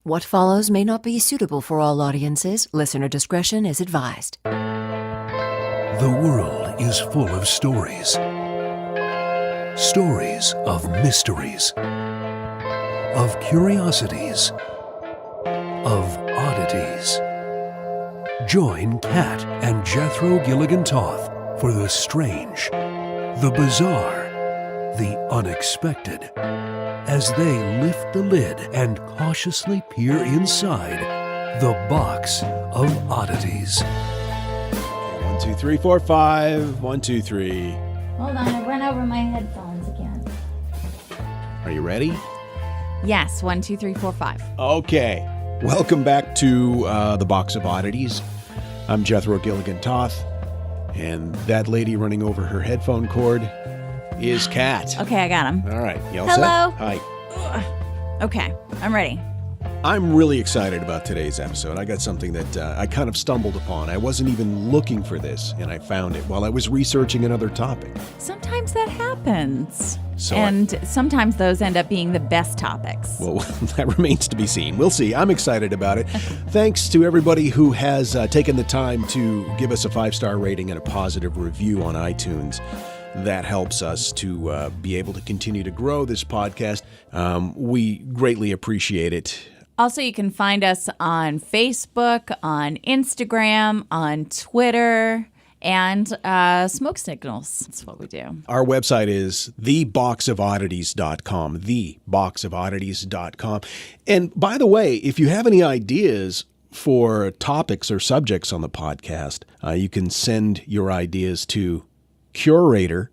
What follows may not be suitable for all audiences. Listener discretion is advised. The world is full of stories. Stories of mysteries, of curiosities, of oddities. Join Kat and Jethro Gilligan-Toth for the strange, the bizarre, the unexpected, as they lift the lid and cautiously peer inside the Box of Oddities. 1, 2, 3, 4, 5. 1, 2, 3. Hold on, I ran over my headphones again. Are you ready? Yes, 1, 2, 3, 4, 5. Okay. Welcome back to the Box of Oddities. I'm Jethro Gilligan-Toth, and that lady running over her headphone cord is Kat. Okay, I got him. All right. You all Hello. set? Hi. Okay, I'm ready. I'm really excited about today's episode. I got something that I kind of stumbled upon. I wasn't even looking for this, and I found it while I was researching another topic. Sometimes that happens. So and sometimes those end up being the best topics. Well, that remains to be seen. We'll see. I'm excited about it. Thanks to everybody who has taken the time to give us a 5-star rating and a positive review on iTunes. That helps us to be able to continue to grow this podcast. We greatly appreciate it. Also, you can find us on Facebook, on Instagram, on Twitter, and smoke signals. That's what we do. Our website is theboxofoddities.com, theboxofoddities.com. And by the way, if you have any ideas for topics or subjects on the podcast, you can send your ideas to curator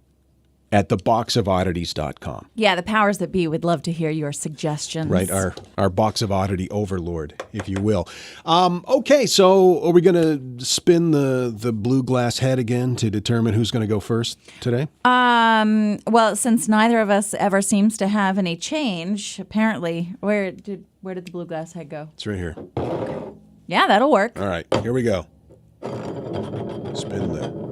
at theboxofoddities.com. Yeah, the powers that be would love to hear your suggestions. Right, our Box of Oddity overlord, if you will. Okay, so are we going to spin the blue glass head again to determine who's going to go first today? Well, since neither of us ever seems to have any change, apparently, where did the blue glass head go? It's right here. Yeah, that'll work. All right, here we go. Spin the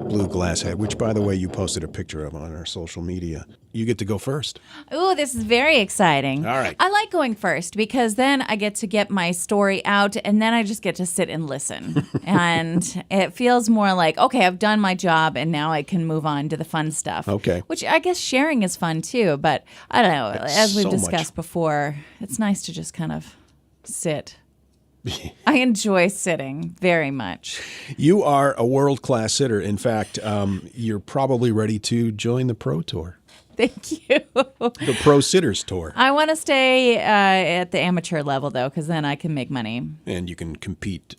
blue glass head, which, by the way, you posted a picture of on our social media. You get to go first. Ooh, this is very exciting. All right. I like going first because then I get to get my story out and then I just get to sit and listen. And it feels more like, okay, I've done my job and now I can move on to the fun stuff. Okay. Which I guess sharing is fun too, but I don't know. It's As we've so discussed much. before, it's nice to just kind of sit. I enjoy sitting very much. You are a world-class sitter. In fact, you're probably ready to join the Pro Tour, Thank you. the Pro Sitters Tour. I want to stay at the amateur level, though, because then I can make money. And you can compete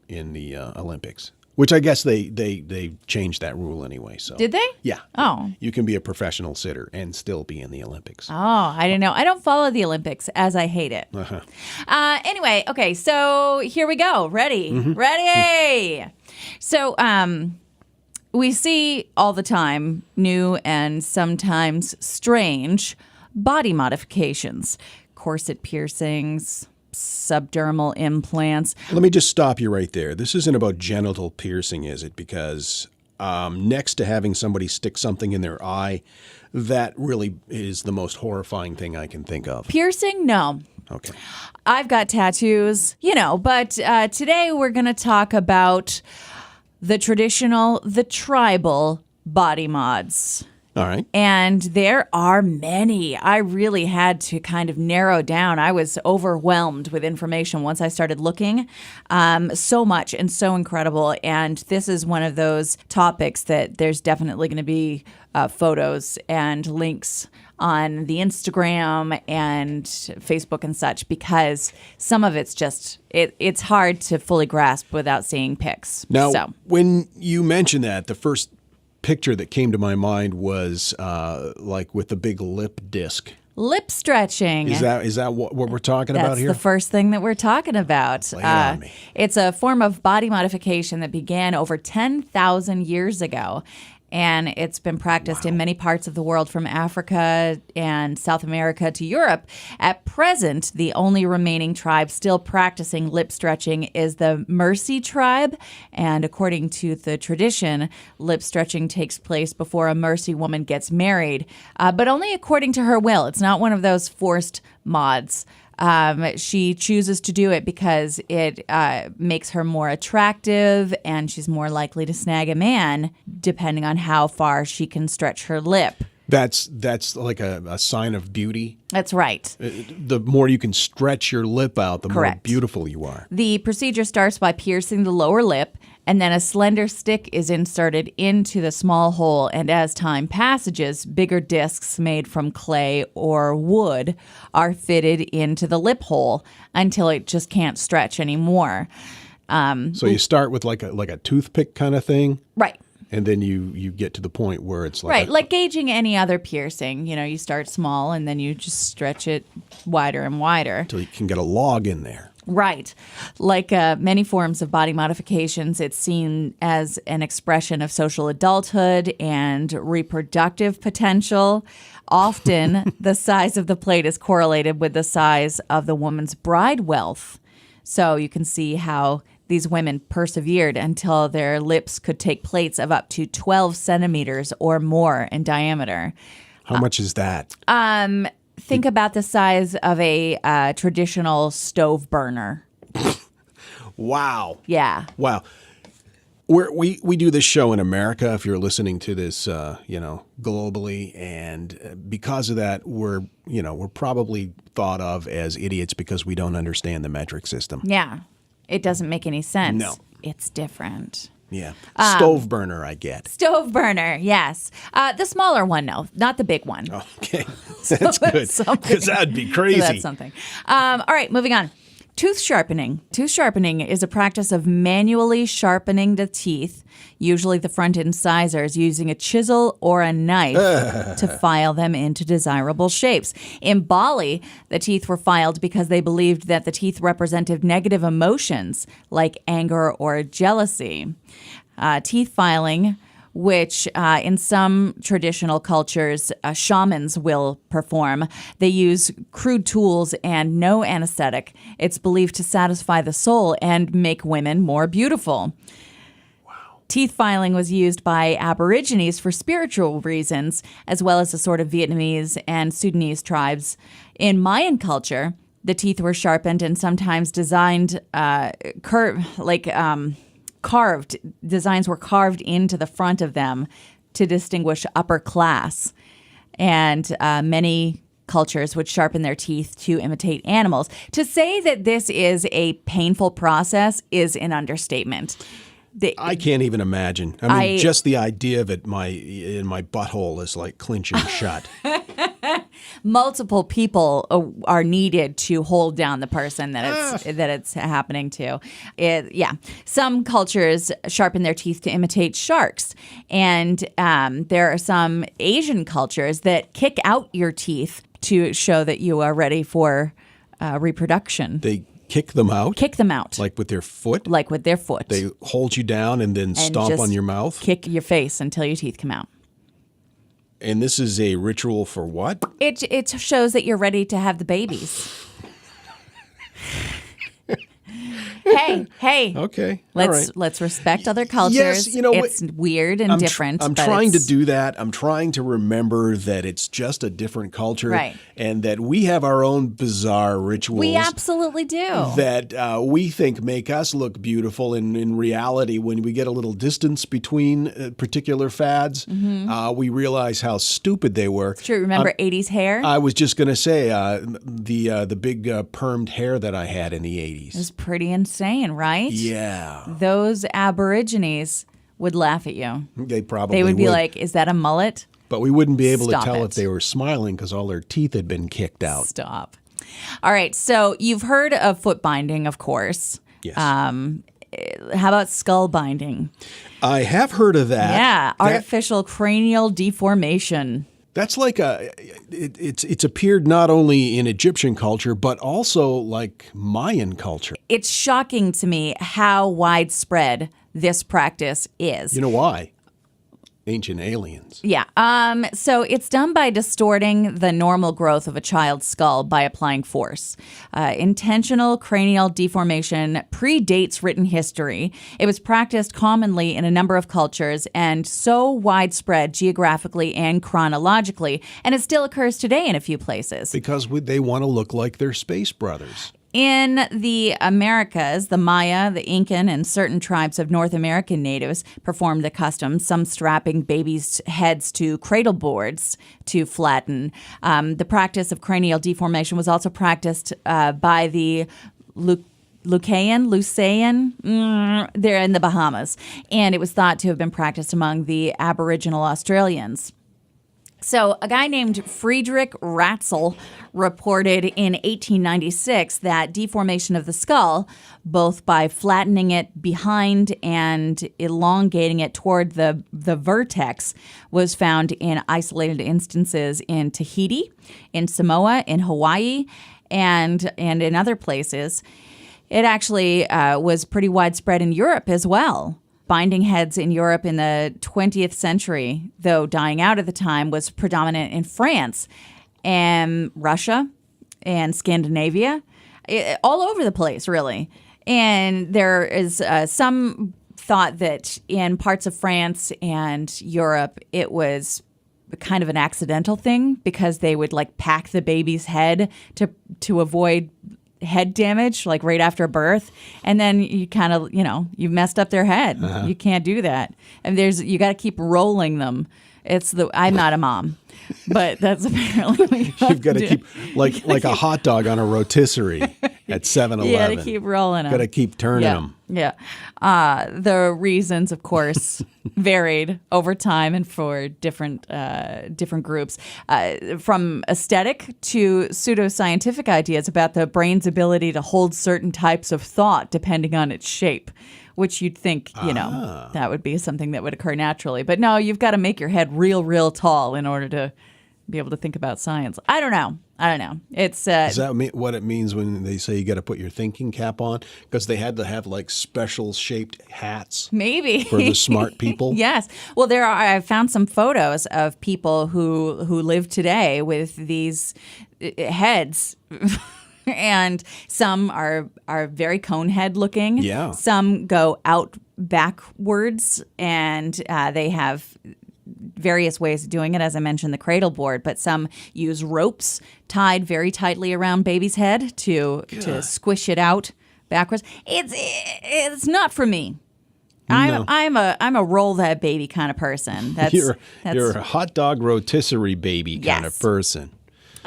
in the Olympics, which I guess they changed that rule anyway. So Did they? Yeah. Oh. You can be a professional sitter and still be in the Olympics. Oh, I didn't know. I don't follow the Olympics as I hate it. Anyway, okay, so here we go. Ready? Ready! So we see all the time new and sometimes strange body modifications, corset piercings, subdermal implants. Let me just stop you right there. This isn't about genital piercing, is it? Because next to having somebody stick something in their eye, that really is the most horrifying thing I can think of. Piercing? No. Okay. I've got tattoos, but today we're going to talk about the traditional, the tribal body mods. All right. And there are many. I really had to kind of narrow down. I was overwhelmed with information once I started looking. So much and so incredible. And this is one of those topics that there's definitely going to be photos and links on the Instagram and Facebook and such, because some of it's just, it's hard to fully grasp without seeing pics. Now, when you mentioned that, the first picture that came to my mind was like with the big lip disc. Lip stretching. Is that what we're talking about here? That's the first thing that we're talking about. Lay it on me. It's a form of body modification that began over 10,000 years ago. And it's been practiced in many parts of the world, from Africa and South America to Europe. At present, the only remaining tribe still practicing lip stretching is the Mercy tribe. And according to the tradition, lip stretching takes place before a Mercy woman gets married, but only according to her will. It's not one of those forced mods. She chooses to do it because it makes her more attractive and she's more likely to snag a man depending on how far she can stretch her lip. That's like a sign of beauty. That's right. The more you can stretch your lip out, the more beautiful you are. The procedure starts by piercing the lower lip, and then a slender stick is inserted into the small hole, and as time passages, bigger discs made from clay or wood are fitted into the lip hole until it just can't stretch anymore. So you start with like a toothpick kind of thing? Right. And then you get to the point where it's like... Right, like gauging any other piercing. You know, you start small and then you just stretch it wider and wider. Until you can get a log in there. Right. Like many forms of body modifications, it's seen as an expression of social adulthood and reproductive potential. Often, the size of the plate is correlated with the size of the woman's bride wealth. So you can see how these women persevered until their lips could take plates of up to 12 centimeters or more in diameter. How much is that? Think about the size of a traditional stove burner. Wow. Yeah. Wow. We do this show in America, if you're listening to this, globally. And because of that, we're probably thought of as idiots because we don't understand the metric system. Yeah. It doesn't make any sense. No. It's different. Yeah. Stove burner, I get. Stove burner, yes. The smaller one, no, not the big one. Okay. That's good. Because that'd be crazy. So that's something. All right, moving on. Tooth sharpening. Tooth sharpening is a practice of manually sharpening the teeth, usually the front incisors, using a chisel or a knife to file them into desirable shapes. In Bali, the teeth were filed because they believed that the teeth represented negative emotions like anger or jealousy. Teeth filing, which in some traditional cultures shamans will perform. They use crude tools and no anesthetic. It's believed to satisfy the soul and make women more beautiful. Wow. Teeth filing was used by Aborigines for spiritual reasons, as well as the sort of Vietnamese and Sudanese tribes. In Mayan culture, the teeth were sharpened and sometimes designed carved. Designs were carved into the front of them to distinguish upper class. And many cultures would sharpen their teeth to imitate animals. To say that this is a painful process is an understatement. I can't even imagine. I mean, just the idea of it in my butthole is like clinching shut. Multiple people are needed to hold down the person that it's happening to. Some cultures sharpen their teeth to imitate sharks, and there are some Asian cultures that kick out your teeth to show that you are ready for reproduction. They kick them out? Kick them out. Like with their foot? Like with their foot. They hold you down and then stomp on your mouth? Kick your face until your teeth come out. And this is a ritual for what? It shows that you're ready to have the babies. Hey. Okay. Let's respect other cultures. Yes, it's weird and different. I'm trying to do that. I'm trying to remember that it's just a different culture, right? And that we have our own bizarre rituals. We absolutely do. That we think make us look beautiful. And in reality, when we get a little distance between particular fads, we realize how stupid they were. It's true. Remember 80s hair? I was just going to say the big permed hair that I had in the 80s. It was pretty insane, right? Yeah. Those Aborigines would laugh at you. They probably They would be like, is that a mullet? But we wouldn't be able to tell it. if they were smiling because all their teeth had been kicked out. Stop. All right. So you've heard of foot binding, of course. Yes. How about skull binding? I have heard of that. Yeah. Artificial cranial deformation. That's like it's appeared not only in Egyptian culture, but also like Mayan culture. It's shocking to me how widespread this practice is. You know why? ancient aliens. Yeah. So it's done by distorting the normal growth of a child's skull by applying force. Intentional cranial deformation predates written history. It was practiced commonly in a number of cultures and so widespread geographically and chronologically, and it still occurs today in a few places. Because they want to look like their space brothers. In the Americas, the Maya, the Incan, and certain tribes of North American natives performed the custom, some strapping babies' heads to cradle boards to flatten. The practice of cranial deformation was also practiced by the Lusayan, they're in the Bahamas, and it was thought to have been practiced among the Aboriginal Australians. So a guy named Friedrich Ratzel reported in 1896 that deformation of the skull, both by flattening it behind and elongating it toward the vertex, was found in isolated instances in Tahiti, in Samoa, in Hawaii, and in other places. It actually was pretty widespread in Europe as well. Binding heads in Europe in the 20th century, though dying out at the time, was predominant in France and Russia and Scandinavia, all over the place, really. And there is some thought that in parts of France and Europe, it was kind of an accidental thing because they would like pack the baby's head to avoid head damage, like right after birth, and then you kind of, you messed up their head. You can't do that, and you got to keep rolling them. I'm not a mom, but that's apparently what you've got to keep like a hot dog on a rotisserie at 7-Eleven. You got to keep rolling them. Got to keep turning them. Yeah. The reasons, of course, varied over time and for different groups, from aesthetic to pseudoscientific ideas about the brain's ability to hold certain types of thought depending on its shape, which you'd think, that would be something that would occur naturally. But no, you've got to make your head real, real tall in order to be able to think about science. I don't know. It's Is that what it means when they say you got to put your thinking cap on? Because they had to have like special shaped hats. Maybe for the smart people. Yes. Well, I found some photos of people who live today with these heads. And some are very cone head looking. Yeah. Some go out backwards, and they have various ways of doing it, as I mentioned, the cradle board, but some use ropes tied very tightly around baby's head to squish it out backwards. It's not for me. No. I'm a roll that baby kind of person. You're a hot dog rotisserie baby kind of person.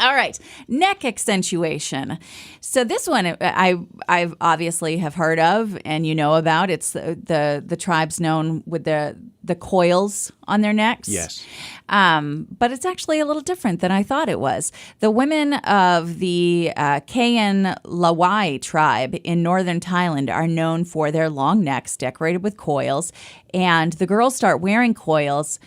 All right, neck accentuation. So this one I've obviously have heard of and about. It's the tribes known with the coils on their necks. Yes. But it's actually a little different than I thought it was. The women of the Kayan Lawai tribe in northern Thailand are known for their long necks decorated with coils, and the girls start wearing coils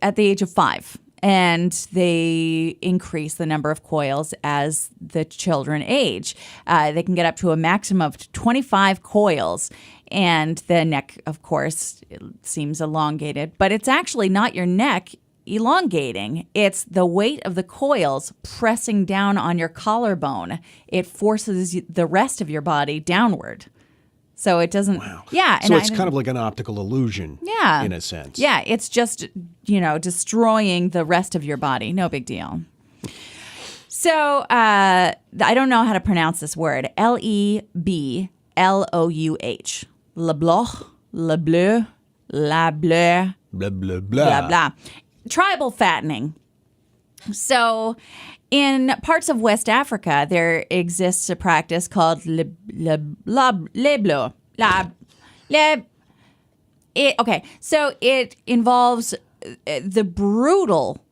at the age of 5. And they increase the number of coils as the children age. They can get up to a maximum of 25 coils. And the neck, of course, seems elongated. But it's actually not your neck elongating. It's the weight of the coils pressing down on your collarbone. It forces the rest of your body downward. So it doesn't. Wow. Yeah. So it's kind of like an optical illusion. Yeah. In a sense. Yeah. It's just, destroying the rest of your body. No big deal. So I don't know how to pronounce this word. Leblouh. Leblouh. Leblouh. Leblouh. Blah, blah, blah. Blah, blah. Tribal fattening. So in parts of West Africa, there exists a practice called leblouh. Okay, so it involves the brutal.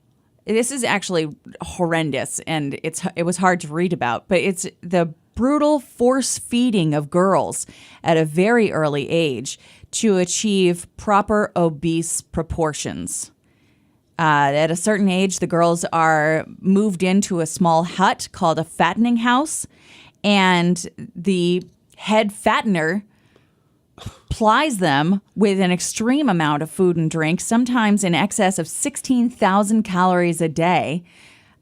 This is actually horrendous, and it was hard to read about, but it's the brutal force feeding of girls at a very early age to achieve proper obese proportions. At a certain age, the girls are moved into a small hut called a fattening house, and the head fattener plies them with an extreme amount of food and drink, sometimes in excess of 16,000 calories a day.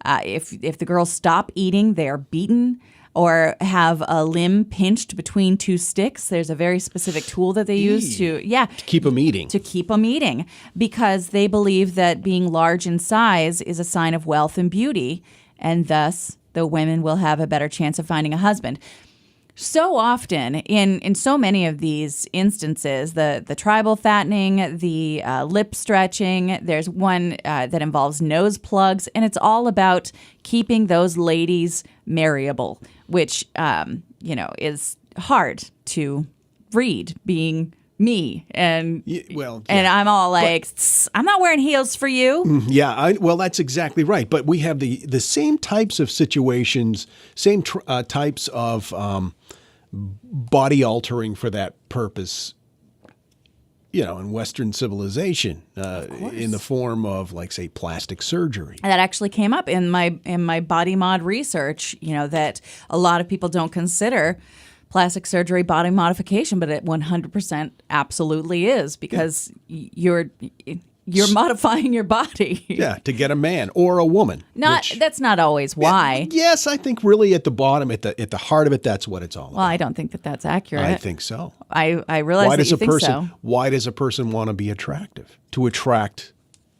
If the girls stop eating, they are beaten or have a limb pinched between two sticks. There's a very specific tool that they use to keep them eating. To keep them eating, because they believe that being large in size is a sign of wealth and beauty, and thus the women will have a better chance of finding a husband. So often, in so many of these instances, the tribal fattening, the lip stretching, there's one that involves nose plugs, and it's all about keeping those ladies marriable, which, is hard to read, being me. And and I'm all like, I'm not wearing heels for you. Yeah, that's exactly right. But we have the same types of situations, same types of body altering for that purpose, in Western civilization, in the form of, like, say, plastic surgery. That actually came up in my body mod research, that a lot of people don't consider plastic surgery body modification, but it 100% absolutely is, because you're modifying your body. Yeah, to get a man or a woman. That's not always why. Yes, I think really at the bottom, at the heart of it, that's what it's all about. Well, I don't think that's accurate. I think so. I realize that you think so. Why does a person want to be attractive? To attract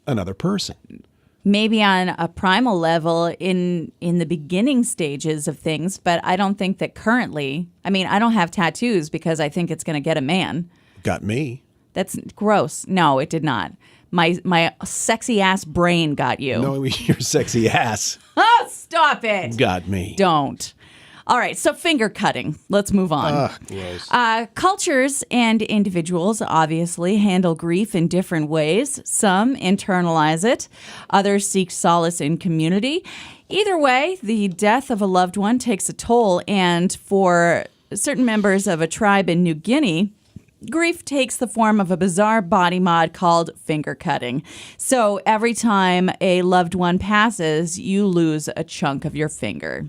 another person. Maybe on a primal level in the beginning stages of things, but I don't think that currently. I mean, I don't have tattoos because I think it's going to get a man. Got me. That's gross. No, it did not. My sexy ass brain got you. No, your sexy ass. Oh, stop it. Got me. Don't. All right, so finger cutting. Let's move on. Gross. Cultures and individuals obviously handle grief in different ways. Some internalize it. Others seek solace in community. Either way, the death of a loved one takes a toll, and for certain members of a tribe in New Guinea, grief takes the form of a bizarre body mod called finger cutting. So every time a loved one passes, you lose a chunk of your finger.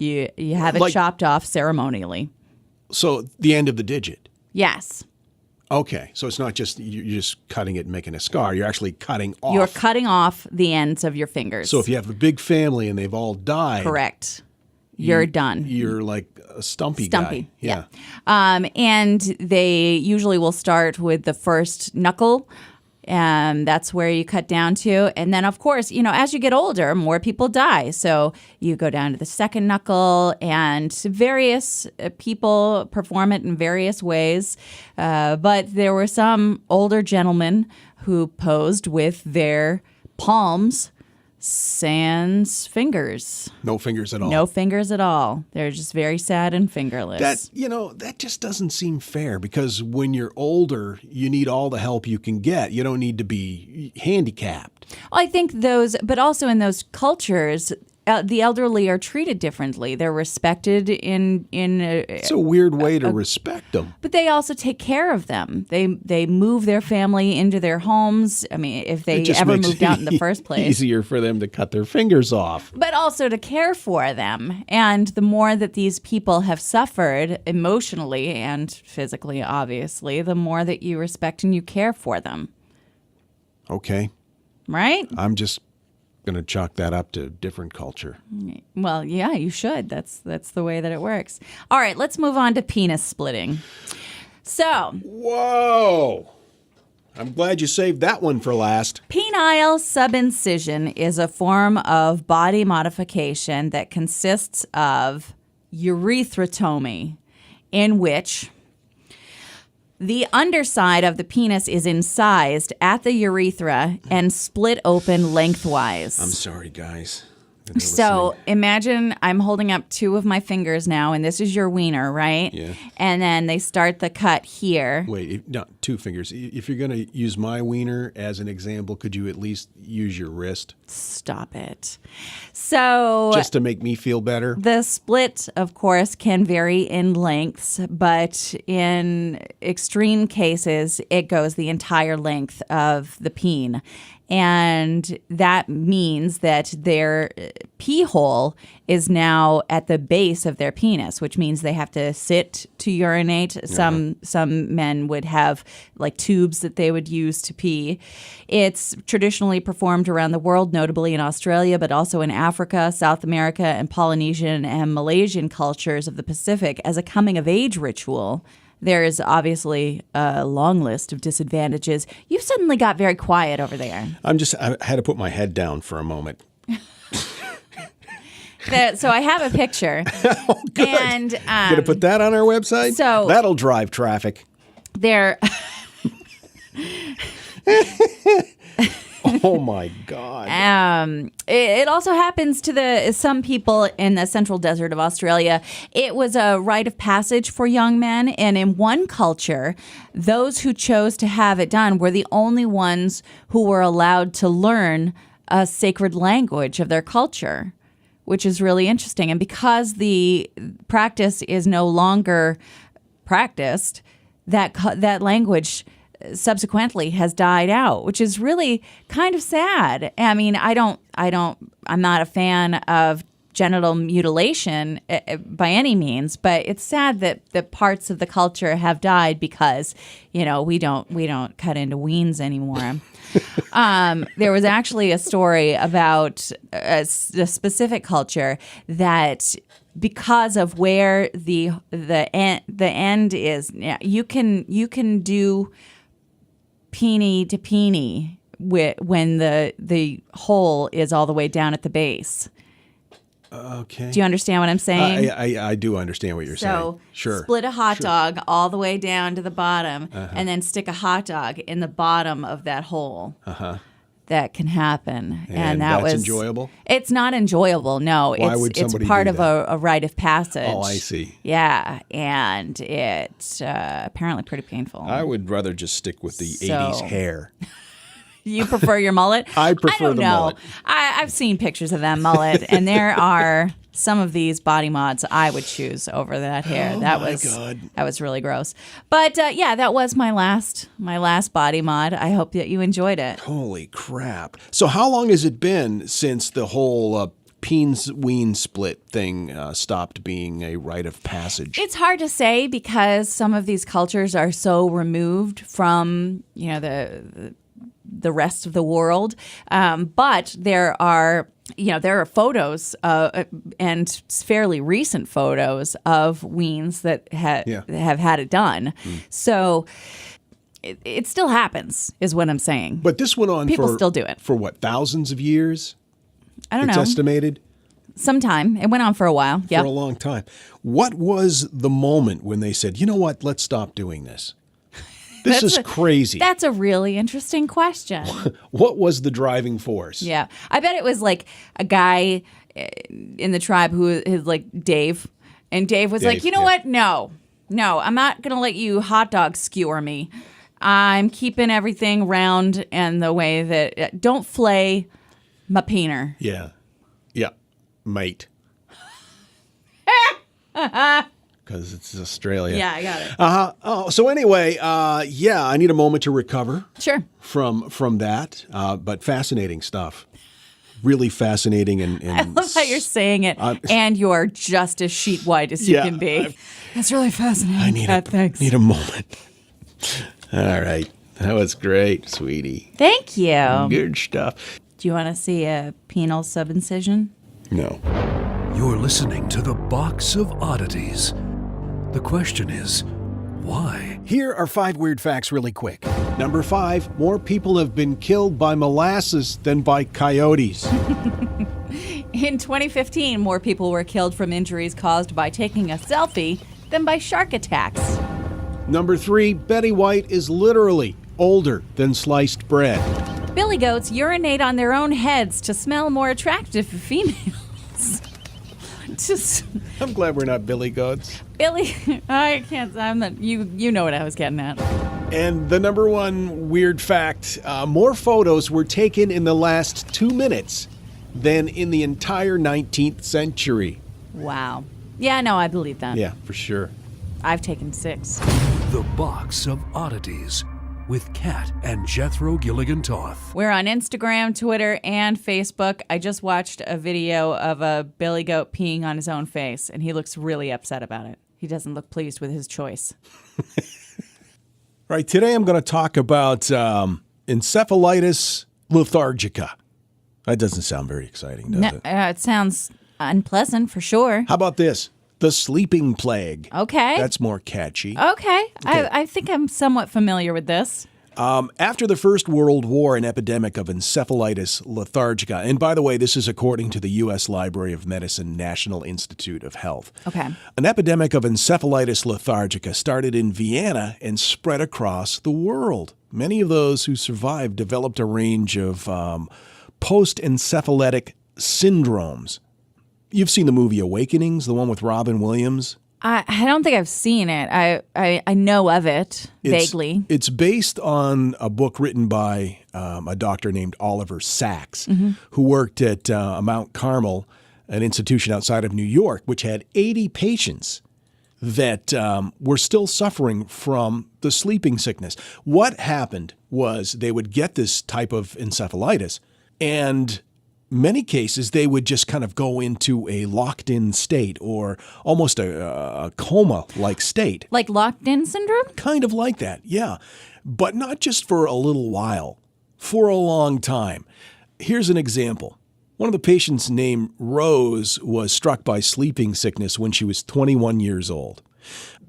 You have it chopped off ceremonially. So the end of the digit? Yes. Okay. So it's not just you're just cutting it and making a scar. You're actually cutting off. You're cutting off the ends of your fingers. So if you have a big family and they've all died. Correct. You're done. You're like a stumpy guy. Yeah. And they usually will start with the first knuckle. And that's where you cut down to. And then, of course, as you get older, more people die. So you go down to the second knuckle, and various people perform it in various ways. But there were some older gentlemen who posed with their palms sans fingers. No fingers at all. No fingers at all. They're just very sad and fingerless. That just doesn't seem fair, because when you're older, you need all the help you can get. You don't need to be handicapped. Well, I think but also in those cultures, the elderly are treated differently. They're respected in It's a weird way to respect them. But they also take care of them. They move their family into their homes. I mean, if they ever moved out in the first place. Easier for them to cut their fingers off. But also to care for them. And the more that these people have suffered emotionally and physically, obviously, the more that you respect and you care for them. Okay. Right? I'm just going to chalk that up to different culture. Well, yeah, you should. That's the way that it works. All right, let's move on to penis splitting. So, whoa! I'm glad you saved that one for last. Penile subincision is a form of body modification that consists of urethrotomy, in which the underside of the penis is incised at the urethra and split open lengthwise. I'm sorry, guys. So imagine I'm holding up two of my fingers now, and this is your wiener, right? Yeah. And then they start the cut here. Wait, no, two fingers. If you're going to use my wiener as an example, could you at least use your wrist? Stop it. So just to make me feel better? The split, of course, can vary in lengths, but in extreme cases, it goes the entire length of the peen. And that means that their pee hole is now at the base of their penis, which means they have to sit to urinate. Some men would have like tubes that they would use to pee. It's traditionally performed around the world, notably in Australia, but also in Africa, South America, and Polynesian and Malaysian cultures of the Pacific as a coming-of-age ritual. There is obviously a long list of disadvantages. You suddenly got very quiet over there. I had to put my head down for a moment. So I have a picture. Oh, good. And Gonna put that on our website? So that'll drive traffic. There. Oh my God. It also happens to some people in the central desert of Australia. It was a rite of passage for young men, and in one culture, those who chose to have it done were the only ones who were allowed to learn a sacred language of their culture, which is really interesting. And because the practice is no longer practiced, that language subsequently has died out, which is really kind of sad. I mean, I'm not a fan of genital mutilation by any means, but it's sad that the parts of the culture have died because, we don't cut into weens anymore. There was actually a story about a specific culture that, because of where the end is, you can do peenie to peenie when the hole is all the way down at the base. Okay. Do you understand what I'm saying? I do understand what you're saying. Sure. Split a hot dog all the way down to the bottom, and then stick a hot dog in the bottom of that hole. That can happen, And that's enjoyable? It's not enjoyable. No, Why would somebody it's part do of that? a rite of passage. Oh, I see. Yeah, and it's apparently pretty painful. I would rather just stick with the 80s hair. You prefer your mullet? I prefer the mullet. I've seen pictures of that mullet, and there are some of these body mods I would choose over that hair. Oh that my was God. That was really gross. But yeah, that was my last body mod. I hope that you enjoyed it. Holy crap. So how long has it been since the whole peens-ween split thing stopped being a rite of passage? It's hard to say because some of these cultures are so removed from the rest of the world, but there are photos and fairly recent photos of weens that have had it done. So it still happens, is what I'm saying. But this went on People still do it. For what, thousands of years? I don't know. It's estimated? Sometime. It went on for a while. Yeah. For a long time. What was the moment when they said, you know what, let's stop doing this? This is crazy. That's a really interesting question. What was the driving force? Yeah. I bet it was like a guy in the tribe who is like Dave. And Dave was like, you know what? No, I'm not going to let you hot dog skewer me. I'm keeping everything round and the way that, don't flay my peener. Yeah. Yeah. Mate. Because it's Australia. Yeah, I got it. Oh, so anyway, I need a moment to recover. Sure. From that, but fascinating stuff. Really fascinating and I love how you're saying it, and you're just as sheet white as you can be. That's really fascinating. Thanks. Need a moment. All right, that was great, sweetie. Thank you. Good stuff. Do you want to see a penile subincision? No. You're listening to the Box of Oddities. The question is, why? Here are 5 weird facts really quick. Number 5, more people have been killed by molasses than by coyotes. In 2015, more people were killed from injuries caused by taking a selfie than by shark attacks. Number 3, Betty White is literally older than sliced bread. Billy goats urinate on their own heads to smell more attractive to females. I'm glad we're not billy goats. Billy, I can't. I'm not. You know what I was getting at. And the number 1 weird fact: more photos were taken in the last 2 minutes than in the entire 19th century. Wow. Yeah, no, I believe that. Yeah, for sure. I've taken 6. The Box of Oddities. with Kat and Jethro Gilligan Toth. We're on Instagram, Twitter, and Facebook. I just watched a video of a billy goat peeing on his own face, and he looks really upset about it. He doesn't look pleased with his choice. Right, today I'm going to talk about encephalitis lethargica. That doesn't sound very exciting, does it? It sounds unpleasant for sure. How about this? The sleeping plague. Okay. That's more catchy. Okay. I think I'm somewhat familiar with this. After the First World War, an epidemic of encephalitis lethargica, and by the way, this is according to the U.S. Library of Medicine National Institute of Health. Okay. An epidemic of encephalitis lethargica started in Vienna and spread across the world. Many of those who survived developed a range of post-encephalitic syndromes. You've seen the movie Awakenings, the one with Robin Williams? I don't think I've seen it. I know of it vaguely. It's based on a book written by a doctor named Oliver Sacks, who worked at Mount Carmel, an institution outside of New York, which had 80 patients that were still suffering from the sleeping sickness. What happened was they would get this type of encephalitis, and many cases, they would just kind of go into a locked-in state or almost a coma-like state. Like locked-in syndrome? Kind of like that, yeah. But not just for a little while, for a long time. Here's an example. One of the patients named Rose was struck by sleeping sickness when she was 21 years old.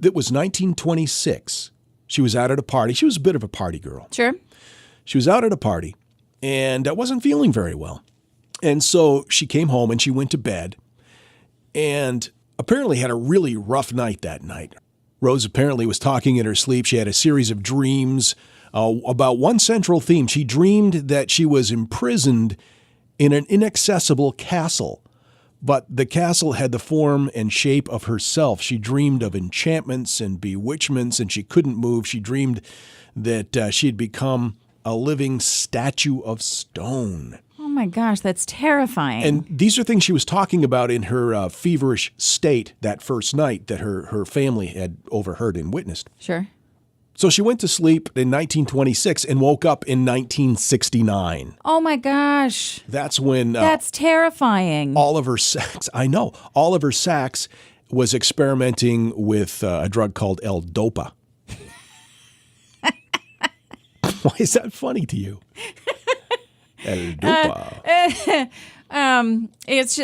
It was 1926. She was out at a party. She was a bit of a party girl. Sure. She was out at a party and wasn't feeling very well. And so she came home and she went to bed and apparently had a really rough night that night. Rose apparently was talking in her sleep. She had a series of dreams about one central theme. She dreamed that she was imprisoned in an inaccessible castle, but the castle had the form and shape of herself. She dreamed of enchantments and bewitchments, and she couldn't move. She dreamed that she had become a living statue of stone. Oh my gosh, that's terrifying. And these are things she was talking about in her feverish state that first night that her family had overheard and witnessed. Sure. So she went to sleep in 1926 and woke up in 1969. Oh my gosh. That's when That's terrifying. Oliver Sacks, I know, Oliver Sacks was experimenting with a drug called L-Dopa. Why is that funny to you? L-Dopa. It's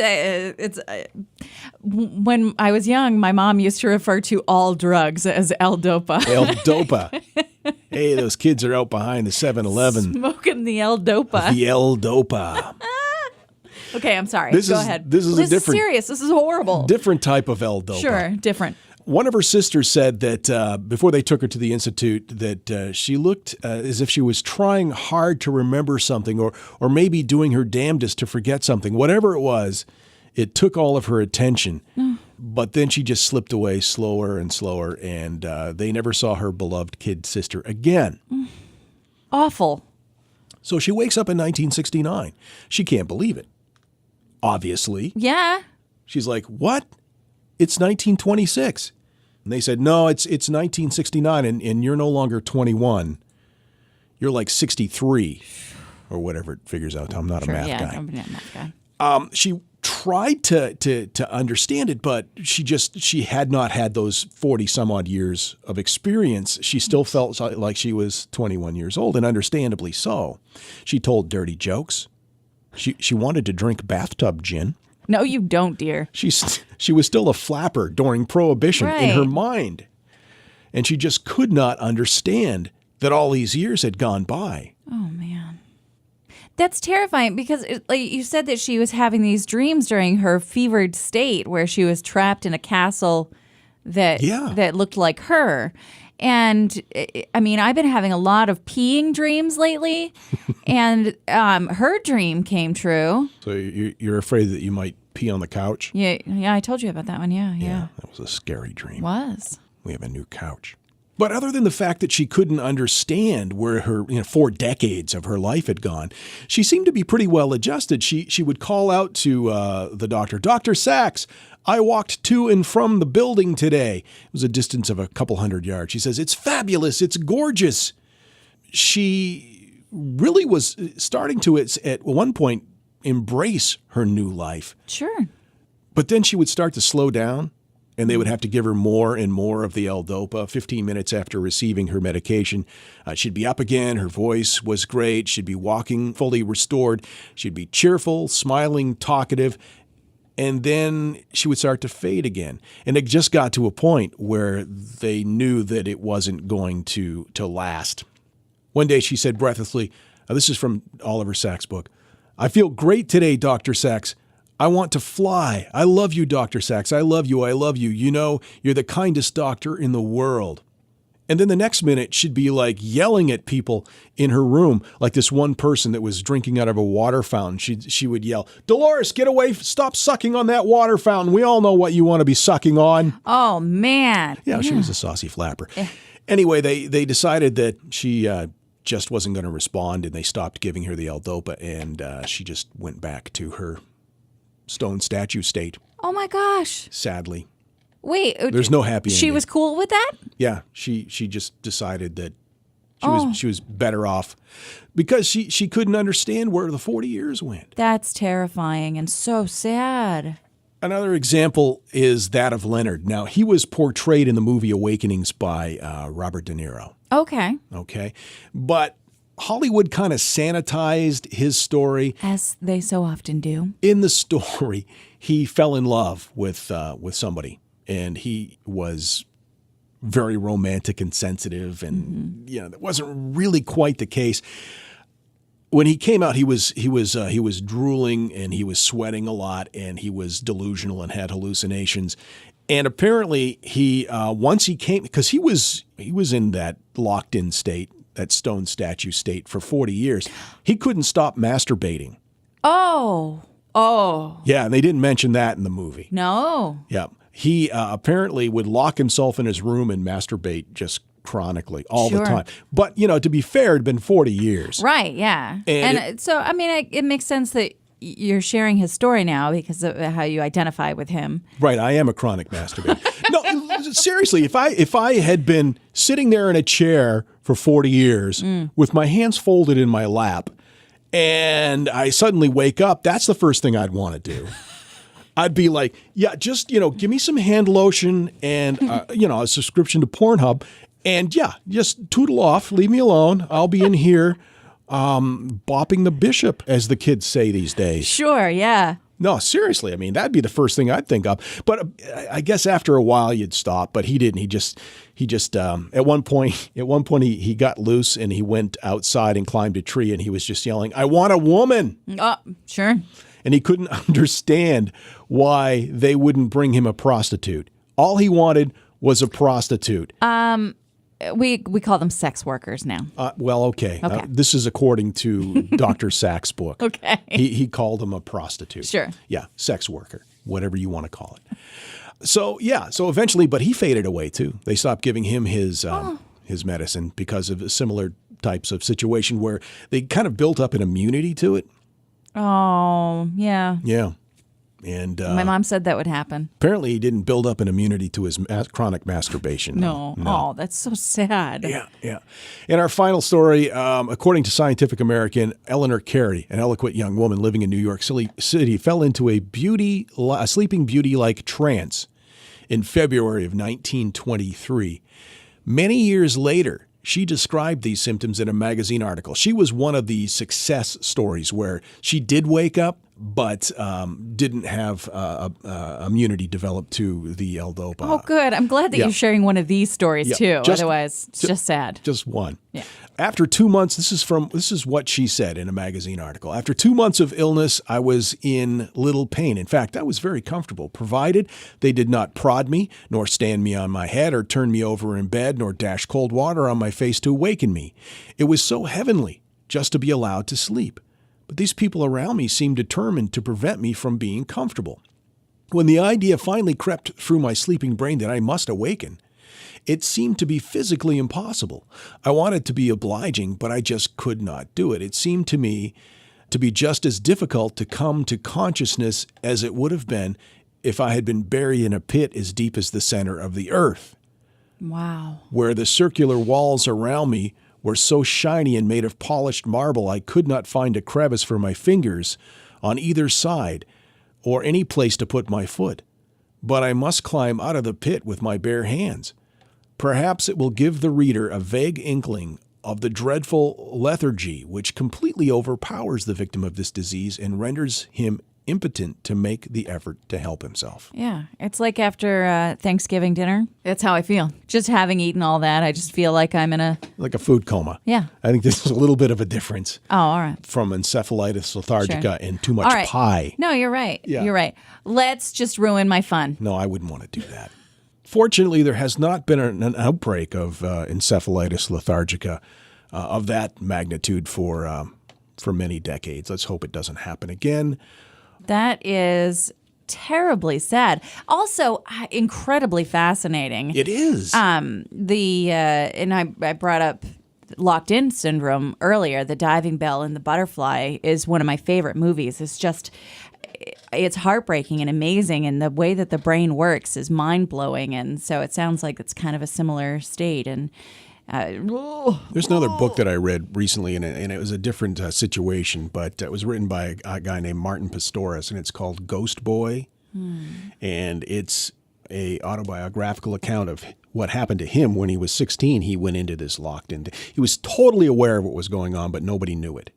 when I was young, my mom used to refer to all drugs as L-Dopa. L-Dopa. Hey, those kids are out behind the 7-Eleven. Smoking the L-Dopa. The L-Dopa. Okay, I'm sorry. This Go is- ahead. this is a different- serious. This is horrible. Different type of L-Dopa. Sure, different. One of her sisters said that before they took her to the institute, that she looked as if she was trying hard to remember something, or maybe doing her damnedest to forget something. Whatever it was, it took all of her attention. But then she just slipped away slower and slower, and they never saw her beloved kid sister again. Awful. So she wakes up in 1969. She can't believe it. Obviously. Yeah. She's like, what? It's 1926. And they said, no, it's 1969, and you're no longer 21. You're like 63 or whatever it figures out. I'm not a math guy. I'm not a math guy. She tried to understand it, but she had not had those 40 some odd years of experience. She still felt like she was 21 years old, and understandably so. She told dirty jokes. She wanted to drink bathtub gin. No, you don't, dear. She was still a flapper during Prohibition in her Right. mind. And she just could not understand that all these years had gone by. Oh, man. That's terrifying because like you said that she was having these dreams during her fevered state where she was trapped in a castle that looked like her. And I mean, I've been having a lot of peeing dreams lately, and her dream came true. So you're afraid that you might pee on the couch? Yeah, I told you about that one. Yeah. That was a scary dream. Was. We have a new couch. But other than the fact that she couldn't understand where her 4 decades of her life had gone, she seemed to be pretty well adjusted. She would call out to the doctor, Dr. Sacks, I walked to and from the building today. It was a distance of a couple hundred yards. She says, it's fabulous. It's gorgeous. she really was starting to, at one point, embrace her new life. Sure. But then she would start to slow down, and they would have to give her more and more of the L-Dopa. 15 minutes after receiving her medication, she'd be up again. Her voice was great. She'd be walking fully restored. She'd be cheerful, smiling, talkative. And then she would start to fade again. And it just got to a point where they knew that it wasn't going to last. One day she said breathlessly, this is from Oliver Sacks' book, "I feel great today, Dr. Sacks. I want to fly. I love you, Dr. Sacks. I love you. I love you. You know, you're the kindest doctor in the world." And then the next minute, she'd be like yelling at people in her room, like this one person that was drinking out of a water fountain. She would yell, "Dolores, get away. Stop sucking on that water fountain. We all know what you want to be sucking on." Oh, man. Yeah, she was a saucy flapper. Anyway, they decided that she just wasn't going to respond, and they stopped giving her the L-Dopa, and she just went back to her stone statue state. Oh, my gosh. Sadly. Wait. There's no happy ending. She was cool with that? Yeah, she just decided that she was better off because she couldn't understand where the 40 years went. That's terrifying and so sad. Another example is that of Leonard. Now, he was portrayed in the movie Awakenings by Robert De Niro. Okay. Okay. But Hollywood kind of sanitized his story. As they so often do. In the story, he fell in love with somebody, and he was very romantic and sensitive, and that wasn't really quite the case. When he came out, he was drooling, and he was sweating a lot, and he was delusional and had hallucinations. And apparently, he once he came, because he was in that locked-in state, that stone statue state for 40 years, he couldn't stop masturbating. Oh. Yeah, and they didn't mention that in the movie. No. Yeah. He apparently would lock himself in his room and masturbate just chronically all the time. But, to be fair, it had been 40 years. Right, yeah. And so, I mean, it makes sense that you're sharing his story now because of how you identify with him. Right, I am a chronic masturbator. No, seriously, if I had been sitting there in a chair for 40 years with my hands folded in my lap and I suddenly wake up, that's the first thing I'd want to do. I'd be like, yeah, just, give me some hand lotion and, a subscription to Pornhub. And yeah, just tootle off, leave me alone. I'll be in here bopping the bishop, as the kids say these days. Sure, yeah. No, seriously. I mean, that'd be the first thing I'd think of. But I guess after a while you'd stop. But he didn't. He just at one point he got loose and he went outside and climbed a tree and he was just yelling, "I want a woman." Sure. And he couldn't understand why they wouldn't bring him a prostitute. All he wanted was a prostitute. We call them sex workers now. Okay. This is according to Dr. Sacks' book. Okay. He called him a prostitute. Sure. Yeah, sex worker, whatever you want to call it. So eventually, but he faded away too. They stopped giving him his medicine because of similar types of situation where they kind of built up an immunity to it. Oh, yeah. Yeah. And my mom said that would happen. Apparently, he didn't build up an immunity to his chronic masturbation. No. Oh, that's so sad. Yeah. In our final story, according to Scientific American, Eleanor Carey, an eloquent young woman living in New York City, fell into a sleeping beauty-like trance in February of 1923. Many years later, she described these symptoms in a magazine article. She was one of the success stories where she did wake up, but didn't have immunity developed to the L-Dopa. Oh, good. I'm glad that you're sharing one of these stories, too. Otherwise, it's just sad. Just one. Yeah. After 2 months, this is what she said in a magazine article. After 2 months of illness, I was in little pain. In fact, I was very comfortable, provided they did not prod me, nor stand me on my head, or turn me over in bed, nor dash cold water on my face to awaken me. It was so heavenly just to be allowed to sleep. But these people around me seemed determined to prevent me from being comfortable. When the idea finally crept through my sleeping brain that I must awaken, it seemed to be physically impossible. I wanted to be obliging, but I just could not do it. It seemed to me to be just as difficult to come to consciousness as it would have been if I had been buried in a pit as deep as the center of the earth. Wow. Where the circular walls around me were so shiny and made of polished marble I could not find a crevice for my fingers on either side or any place to put my foot. But I must climb out of the pit with my bare hands. Perhaps it will give the reader a vague inkling of the dreadful lethargy which completely overpowers the victim of this disease and renders him impotent to make the effort to help himself. Yeah, it's like after Thanksgiving dinner. That's how I feel. Just having eaten all that, I just feel like I'm in a food coma. Yeah. I think this is a little bit of a difference. Oh, all right. From encephalitis lethargica Sure. and too much All right. pie. No, you're right. Yeah. You're right. Let's just ruin my fun. No, I wouldn't want to do that. Fortunately, there has not been an outbreak of encephalitis lethargica of that magnitude for many decades. Let's hope it doesn't happen again. That is terribly sad. Also, incredibly fascinating. It is. And I brought up Locked In Syndrome earlier. The Diving Bell and the Butterfly is one of my favorite movies. It's heartbreaking and amazing, and the way that the brain works is mind-blowing. And so it sounds like it's kind of a similar state. And there's another book that I read recently, and it was a different situation, but it was written by a guy named Martin Pistorius, and it's called Ghost Boy. And it's a autobiographical account of what happened to him when he was 16. He went into this locked in. He was totally aware of what was going on, but nobody knew it.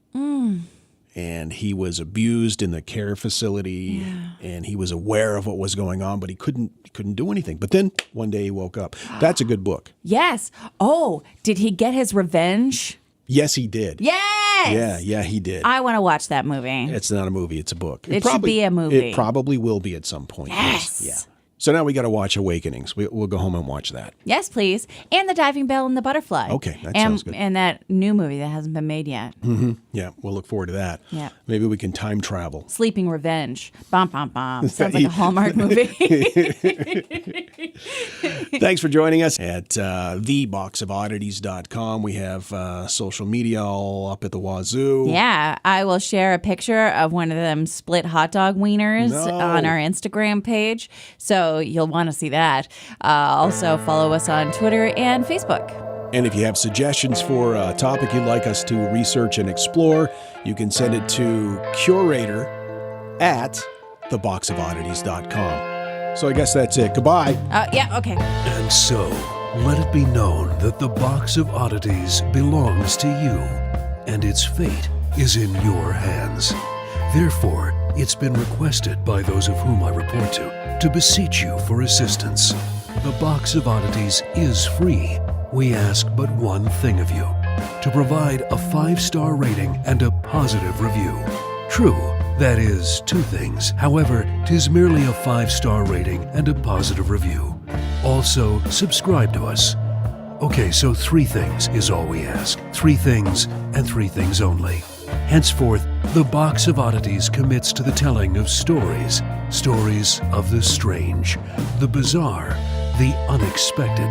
And he was abused in the care facility, and he was aware of what was going on, but he couldn't do anything. But then one day he woke up. That's a good book. yes. Oh, did he get his revenge? Yes, he did. Yes. Yeah, he did. I want to watch that movie. It's not a movie, it's a book. It should be a movie. It probably will be at some point. Yes. Yeah. So now we got to watch Awakenings. We'll go home and watch that. Yes, please. And The Diving Bell and the Butterfly. Okay, that sounds good. And that new movie that hasn't been made yet. Yeah, we'll look forward to that. Yeah. Maybe we can time travel. Sleeping Revenge. Bum, bum, bum. Sounds like a Hallmark movie. Thanks for joining us at theboxofoddities.com. We have social media all up at the wazoo. Yeah, I will share a picture of one of them split hot dog wieners No. on our Instagram page. So you'll want to see that. Also, follow us on Twitter and Facebook. And if you have suggestions for a topic you'd like us to research and explore, you can send it to curator@theboxofoddities.com. So I guess that's it. Goodbye. Yeah, okay. And so, let it be known that the Box of Oddities belongs to you, and its fate is in your hands. Therefore, it's been requested by those of whom I report to beseech you for assistance. The Box of Oddities is free. We ask but one thing of you, to provide a 5-star rating and a positive review. True, that is 2 things. However, 'tis merely a 5-star rating and a positive review. Also, subscribe to us. Okay, so 3 things is all we ask. 3 things and 3 things only. Henceforth, the Box of Oddities commits to the telling of stories. Stories of the strange, the bizarre, the unexpected.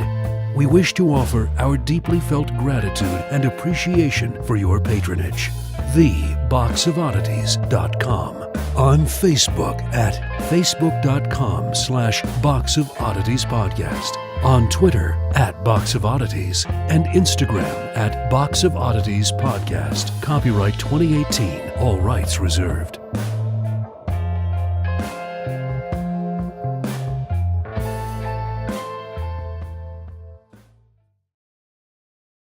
We wish to offer our deeply felt gratitude and appreciation for your patronage. TheBoxOfOddities.com. On Facebook at facebook.com/Box of Oddities Podcast. On Twitter at Box of Oddities and Instagram at Box of Oddities Podcast. Copyright 2018. All rights reserved.